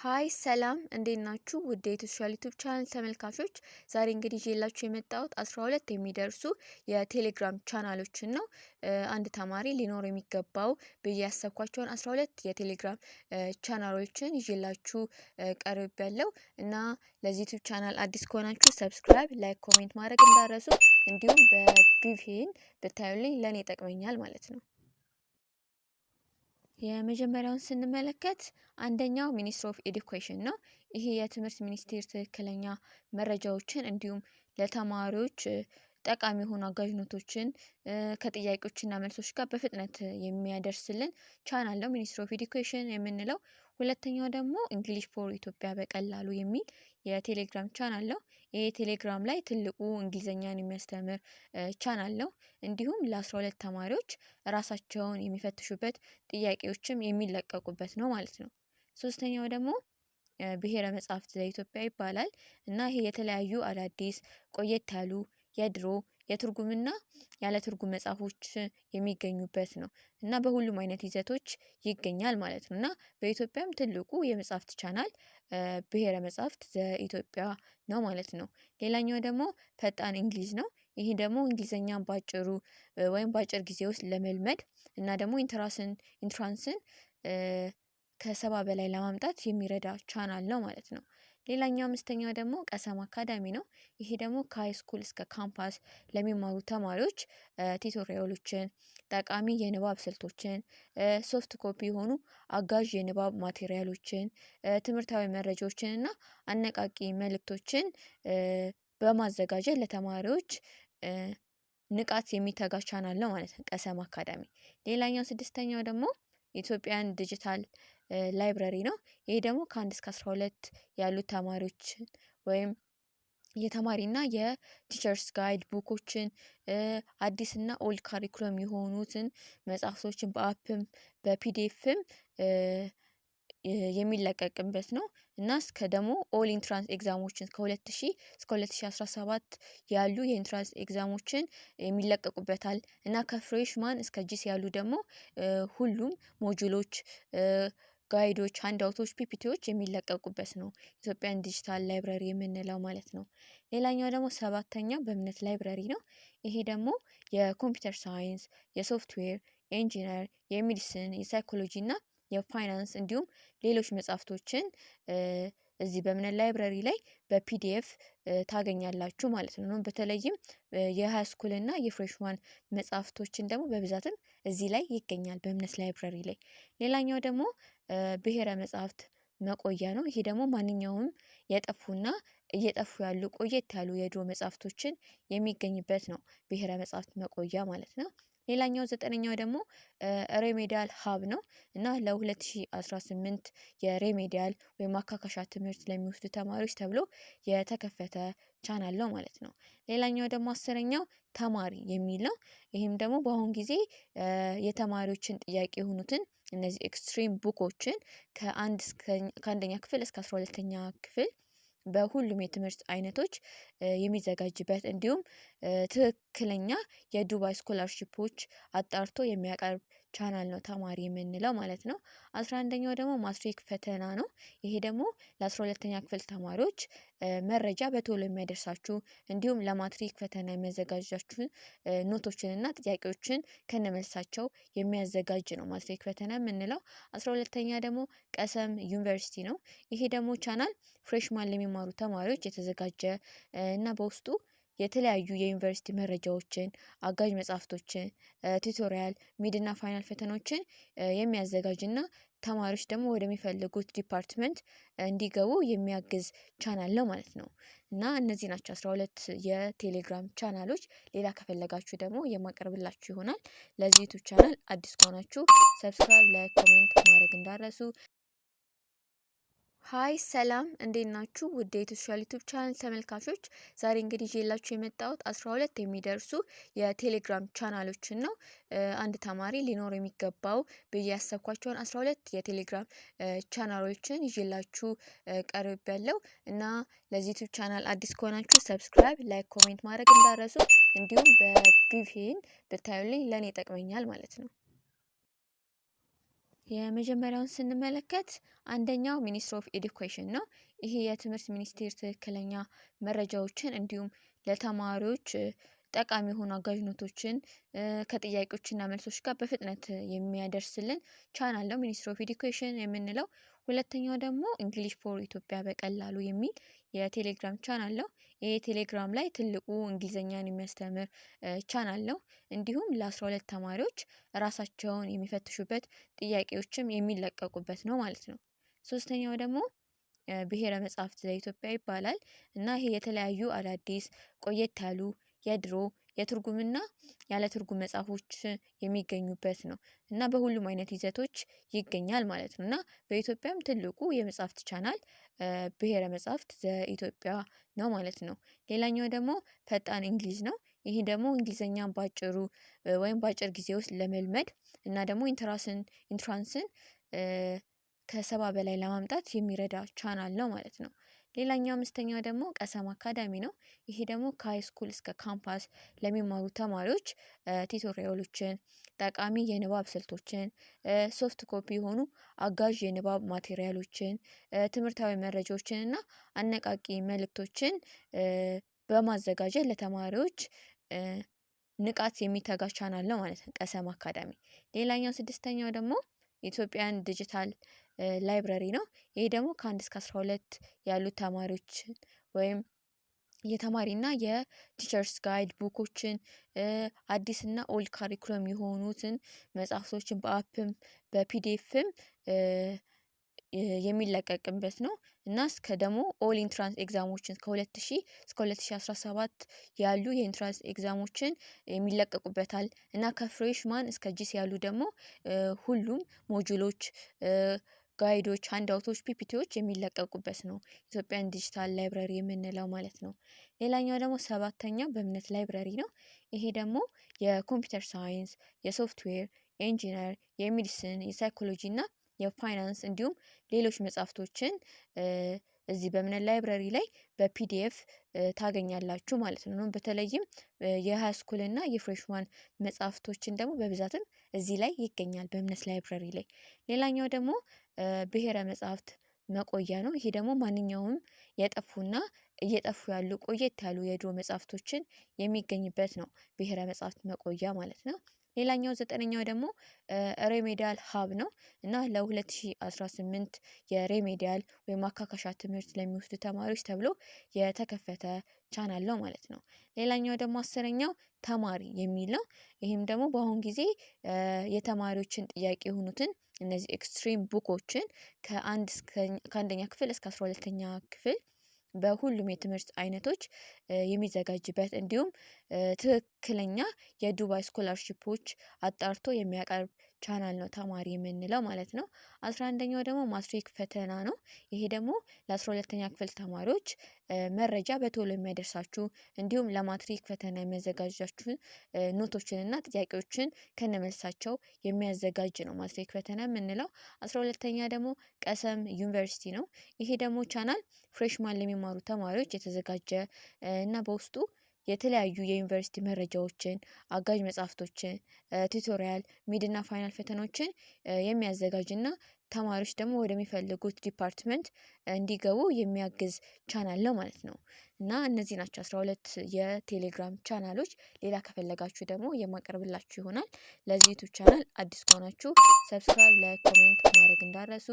ሃይ ሰላም እንዴት ናችሁ? ውድ የሶሻል ዩቲዩብ ቻናል ተመልካቾች ዛሬ እንግዲህ ይዤላችሁ የመጣሁት 12 የሚደርሱ የቴሌግራም ቻናሎችን ነው። አንድ ተማሪ ሊኖር የሚገባው ብዬ ያሰብኳቸውን 12 የቴሌግራም ቻናሎችን ይዤላችሁ ቀርቤያለሁ እና ለዚህ ዩቲዩብ ቻናል አዲስ ከሆናችሁ ሰብስክራይብ፣ ላይክ፣ ኮሜንት ማድረግ እንዳትረሱ እንዲሁም በቪፒኤን ብታዩልኝ ለኔ ይጠቅመኛል ማለት ነው። የመጀመሪያውን ስንመለከት አንደኛው ሚኒስትሪ ኦፍ ኤዱኬሽን ነው። ይሄ የትምህርት ሚኒስቴር ትክክለኛ መረጃዎችን እንዲሁም ለተማሪዎች ጠቃሚ የሆኑ አጋዥ ኖቶችን ከጥያቄዎችና መልሶች ጋር በፍጥነት የሚያደርስልን ቻናል ነው ሚኒስትሪ ኦፍ ኤዱኬሽን የምንለው። ሁለተኛው ደግሞ እንግሊሽ ፎር ኢትዮጵያ በቀላሉ የሚል የቴሌግራም ቻናል ነው። ይሄ ቴሌግራም ላይ ትልቁ እንግሊዘኛን የሚያስተምር ቻናል ነው። እንዲሁም ለ12 ተማሪዎች ራሳቸውን የሚፈትሹበት ጥያቄዎችም የሚለቀቁበት ነው ማለት ነው። ሶስተኛው ደግሞ ብሔረ መጻሕፍት ዘኢትዮጵያ ይባላል እና ይሄ የተለያዩ አዳዲስ ቆየት ያሉ የድሮ የትርጉምና ያለ ትርጉም መጽሐፎች የሚገኙበት ነው እና በሁሉም አይነት ይዘቶች ይገኛል ማለት ነው። እና በኢትዮጵያም ትልቁ የመጽሐፍት ቻናል ብሔረ መጻሕፍት ዘኢትዮጵያ ነው ማለት ነው። ሌላኛው ደግሞ ፈጣን እንግሊዝ ነው። ይሄ ደግሞ እንግሊዘኛን ባጭሩ ወይም ባጭር ጊዜ ውስጥ ለመልመድ እና ደግሞ ኢንትራንስን ከ70 በላይ ለማምጣት የሚረዳ ቻናል ነው ማለት ነው። ሌላኛው አምስተኛው ደግሞ ቀሰም አካዳሚ ነው። ይሄ ደግሞ ከሃይ ስኩል እስከ ካምፓስ ለሚማሩ ተማሪዎች ቲቶሪያሎችን፣ ጠቃሚ የንባብ ስልቶችን፣ ሶፍት ኮፒ የሆኑ አጋዥ የንባብ ማቴሪያሎችን፣ ትምህርታዊ መረጃዎችን እና አነቃቂ መልእክቶችን በማዘጋጀት ለተማሪዎች ንቃት የሚተጋ ቻናል ነው ማለት ነው ቀሰም አካዳሚ። ሌላኛው ስድስተኛው ደግሞ ኢትዮጵያን ዲጂታል ላይብረሪ ነው። ይሄ ደግሞ ከ1 እስከ 12 ያሉ ተማሪዎች ወይም የተማሪና የቲቸርስ ጋይድ ቡኮችን አዲስና ኦልድ ካሪኩለም የሆኑትን መጽሐፍቶችን በአፕም በፒዲኤፍም የሚለቀቅበት ነው እና እስከ ደግሞ ኦል ኢንትራንስ ኤግዛሞችን ከ2000 እስከ 2017 ያሉ የኢንትራንስ ኤግዛሞችን የሚለቀቁበታል እና ከፍሬሽማን እስከ ጂሲ ያሉ ደግሞ ሁሉም ሞጁሎች፣ ጋይዶች፣ ሃንድአውቶች፣ ፒፒቲዎች የሚለቀቁበት ነው ኢትዮጵያን ዲጂታል ላይብረሪ የምንለው ማለት ነው። ሌላኛው ደግሞ ሰባተኛው በእምነት ላይብረሪ ነው። ይሄ ደግሞ የኮምፒውተር ሳይንስ፣ የሶፍትዌር ኢንጂነር፣ የሜዲሲን፣ የሳይኮሎጂ እና የፋይናንስ እንዲሁም ሌሎች መጽሐፍቶችን እዚህ በእምነት ላይብረሪ ላይ በፒዲኤፍ ታገኛላችሁ ማለት ነው። በተለይም የሃይ ስኩል እና የፍሬሽማን መጽሐፍቶችን ደግሞ በብዛትም እዚህ ላይ ይገኛል በእምነት ላይብረሪ ላይ። ሌላኛው ደግሞ ብሔረ መጻሕፍት መቆያ ነው። ይሄ ደግሞ ማንኛውም የጠፉና እየጠፉ ያሉ ቆየት ያሉ የድሮ መጽሐፍቶችን የሚገኝበት ነው ብሔረ መጻሕፍት መቆያ ማለት ነው። ሌላኛው 9ኛው ደግሞ ሬሜዲያል ሀብ ነው እና ለ2018 የሬሜዲያል ወይም ማካካሻ ትምህርት ለሚወስዱ ተማሪዎች ተብሎ የተከፈተ ቻናል ነው ማለት ነው። ሌላኛው ደግሞ 10ኛው ተማሪ የሚል ነው። ይህም ደግሞ በአሁን ጊዜ የተማሪዎችን ጥያቄ የሆኑትን እነዚህ ኤክስትሪም ቡኮችን ከአንደኛ ክፍል እስከ 12ኛ ክፍል በሁሉም የትምህርት አይነቶች የሚዘጋጅበት እንዲሁም ትክክለኛ የዱባይ ስኮላርሺፖች አጣርቶ የሚያቀርብ ቻናል ነው ተማሪ የምንለው ማለት ነው። 11ኛው ደግሞ ማትሪክ ፈተና ነው። ይሄ ደግሞ ለ12ኛ ክፍል ተማሪዎች መረጃ በቶሎ የሚያደርሳችሁ እንዲሁም ለማትሪክ ፈተና የሚያዘጋጃችሁ ኖቶችን እና ጥያቄዎችን ከነመልሳቸው የሚያዘጋጅ ነው ማትሪክ ፈተና የምንለው። 12ኛ ደግሞ ቀሰም ዩኒቨርሲቲ ነው። ይሄ ደግሞ ቻናል ፍሬሽማን ለሚማሩ ተማሪዎች የተዘጋጀ እና በውስጡ የተለያዩ የዩኒቨርሲቲ መረጃዎችን፣ አጋዥ መጽሐፍቶችን፣ ቱቶሪያል፣ ሚድና ፋይናል ፈተናዎችን የሚያዘጋጅና ተማሪዎች ደግሞ ወደሚፈልጉት ዲፓርትመንት እንዲገቡ የሚያግዝ ቻናል ነው ማለት ነው። እና እነዚህ ናቸው 12 የቴሌግራም ቻናሎች። ሌላ ከፈለጋችሁ ደግሞ የማቀርብላችሁ ይሆናል። ለዚህ ዩቲዩብ ቻናል አዲስ ከሆናችሁ ሰብስክራይብ፣ ላይክ፣ ኮሜንት ማድረግ እንዳትረሱ። ሃይ ሰላም እንዴት ናችሁ? ውድ የሶሻል ዩቲዩብ ቻናል ተመልካቾች ዛሬ እንግዲህ ይዤላችሁ የመጣሁት 12 የሚደርሱ የቴሌግራም ቻናሎችን ነው። አንድ ተማሪ ሊኖር የሚገባው ብዬ ያሰብኳቸውን 12 የቴሌግራም ቻናሎችን ይዤላችሁ ቀርቤያለሁ እና ለዚህ ዩቲዩብ ቻናል አዲስ ከሆናችሁ ሰብስክራይብ፣ ላይክ፣ ኮሜንት ማድረግ እንዳትረሱ እንዲሁም በቪፒኤን ብታዩልኝ ለኔ ይጠቅመኛል ማለት ነው። የመጀመሪያውን ስንመለከት አንደኛው ሚኒስትሪ ኦፍ ኤዱኬሽን ነው። ይሄ የትምህርት ሚኒስቴር ትክክለኛ መረጃዎችን እንዲሁም ለተማሪዎች ጠቃሚ የሆኑ አጋዥ ኖቶችን ከጥያቄዎችና መልሶች ጋር በፍጥነት የሚያደርስልን ቻናል ነው ሚኒስትሪ ኦፍ ኤዱኬሽን የምንለው። ሁለተኛው ደግሞ እንግሊሽ ፎር ኢትዮጵያ በቀላሉ የሚል የቴሌግራም ቻናል ነው። ይሄ ቴሌግራም ላይ ትልቁ እንግሊዘኛን የሚያስተምር ቻናል ነው። እንዲሁም ለ12 ተማሪዎች ራሳቸውን የሚፈትሹበት ጥያቄዎችም የሚለቀቁበት ነው ማለት ነው። ሶስተኛው ደግሞ ብሔረ መጻሕፍት ዘኢትዮጵያ ይባላል እና ይሄ የተለያዩ አዳዲስ ቆየት ያሉ የድሮ የትርጉምና ያለ ትርጉም መጽሐፎች የሚገኙበት ነው እና በሁሉም አይነት ይዘቶች ይገኛል ማለት ነው። እና በኢትዮጵያም ትልቁ የመጽሐፍት ቻናል ብሔረ መጻሕፍት ዘኢትዮጵያ ነው ማለት ነው። ሌላኛው ደግሞ ፈጣን እንግሊዝ ነው። ይሄ ደግሞ እንግሊዘኛን ባጭሩ ወይም በአጭር ጊዜ ውስጥ ለመልመድ እና ደግሞ ኢንትራንስን ከ70 በላይ ለማምጣት የሚረዳ ቻናል ነው ማለት ነው። ሌላኛው አምስተኛው ደግሞ ቀሰም አካዳሚ ነው። ይሄ ደግሞ ከሃይ ስኩል እስከ ካምፓስ ለሚማሩ ተማሪዎች ቲቶሪያሎችን፣ ጠቃሚ የንባብ ስልቶችን፣ ሶፍት ኮፒ የሆኑ አጋዥ የንባብ ማቴሪያሎችን፣ ትምህርታዊ መረጃዎችን እና አነቃቂ መልእክቶችን በማዘጋጀት ለተማሪዎች ንቃት የሚተጋ ቻናል ነው ማለት ነው ቀሰም አካዳሚ። ሌላኛው ስድስተኛው ደግሞ ኢትዮጵያን ዲጂታል ላይብረሪ ነው። ይሄ ደግሞ ከ1 እስከ 12 ያሉ ተማሪዎች ወይም የተማሪና የቲቸርስ ጋይድ ቡኮችን አዲስና ኦልድ ካሪኩለም የሆኑትን መጽሐፍቶችን በአፕም በፒዲኤፍም የሚለቀቅበት ነው እና እስከ ደግሞ ኦል ኢንትራንስ ኤግዛሞችን ከ2000 እስከ 2017 ያሉ የኢንትራንስ ኤግዛሞችን የሚለቀቁበታል እና ከፍሬሽማን እስከ ጂስ ያሉ ደግሞ ሁሉም ሞጁሎች፣ ጋይዶች፣ ሃንድአውቶች፣ ፒፒቲዎች የሚለቀቁበት ነው ኢትዮጵያን ዲጂታል ላይብረሪ የምንለው ማለት ነው። ሌላኛው ደግሞ ሰባተኛው በእምነት ላይብረሪ ነው። ይሄ ደግሞ የኮምፒውተር ሳይንስ፣ የሶፍትዌር ኢንጂነር፣ የሜዲሲን፣ የሳይኮሎጂ እና የፋይናንስ እንዲሁም ሌሎች መጽሐፍቶችን እዚህ በእምነት ላይብረሪ ላይ በፒዲኤፍ ታገኛላችሁ ማለት ነው። በተለይም የሃይ ስኩል እና የፍሬሽማን መጽሐፍቶችን ደግሞ በብዛትም እዚህ ላይ ይገኛል በእምነት ላይብረሪ ላይ። ሌላኛው ደግሞ ብሔረ መጻሕፍት መቆያ ነው። ይሄ ደግሞ ማንኛውም የጠፉና እየጠፉ ያሉ ቆየት ያሉ የድሮ መጽሐፍቶችን የሚገኝበት ነው ብሔረ መጻሕፍት መቆያ ማለት ነው። ሌላኛው 9ኛው ደግሞ ሬሜዲያል ሀብ ነው እና ለ2018 የሬሜዲያል ወይም ማካካሻ ትምህርት ለሚወስዱ ተማሪዎች ተብሎ የተከፈተ ቻናል ነው ማለት ነው። ሌላኛው ደግሞ 10ኛው ተማሪ የሚል ነው። ይህም ደግሞ በአሁን ጊዜ የተማሪዎችን ጥያቄ የሆኑትን እነዚህ ኤክስትሪም ቡኮችን ከአንደኛ ክፍል እስከ 12ኛ ክፍል በሁሉም የትምህርት አይነቶች የሚዘጋጅበት እንዲሁም ትክክለኛ የዱባይ ስኮላርሺፖች አጣርቶ የሚያቀርብ ቻናል ነው ተማሪ የምንለው ማለት ነው። 11ኛው ደግሞ ማትሪክ ፈተና ነው። ይሄ ደግሞ ለ12ኛ ክፍል ተማሪዎች መረጃ በቶሎ የሚያደርሳችሁ እንዲሁም ለማትሪክ ፈተና የሚያዘጋጃችሁ ኖቶችን እና ጥያቄዎችን ከነመልሳቸው የሚያዘጋጅ ነው ማትሪክ ፈተና የምንለው። 12ኛ ደግሞ ቀሰም ዩኒቨርሲቲ ነው። ይሄ ደግሞ ቻናል ፍሬሽማን ለሚማሩ ተማሪዎች የተዘጋጀ እና በውስጡ የተለያዩ የዩኒቨርሲቲ መረጃዎችን፣ አጋዥ መጽሐፍቶችን፣ ቱቶሪያል፣ ሚድና ፋይናል ፈተናዎችን የሚያዘጋጅና ተማሪዎች ደግሞ ወደሚፈልጉት ዲፓርትመንት እንዲገቡ የሚያግዝ ቻናል ነው ማለት ነው። እና እነዚህ ናቸው 12 የቴሌግራም ቻናሎች። ሌላ ከፈለጋችሁ ደግሞ የማቀርብላችሁ ይሆናል። ለዚህ ዩቲዩብ ቻናል አዲስ ከሆናችሁ ሰብስክራይብ፣ ላይክ፣ ኮሜንት ማድረግ እንዳረሱ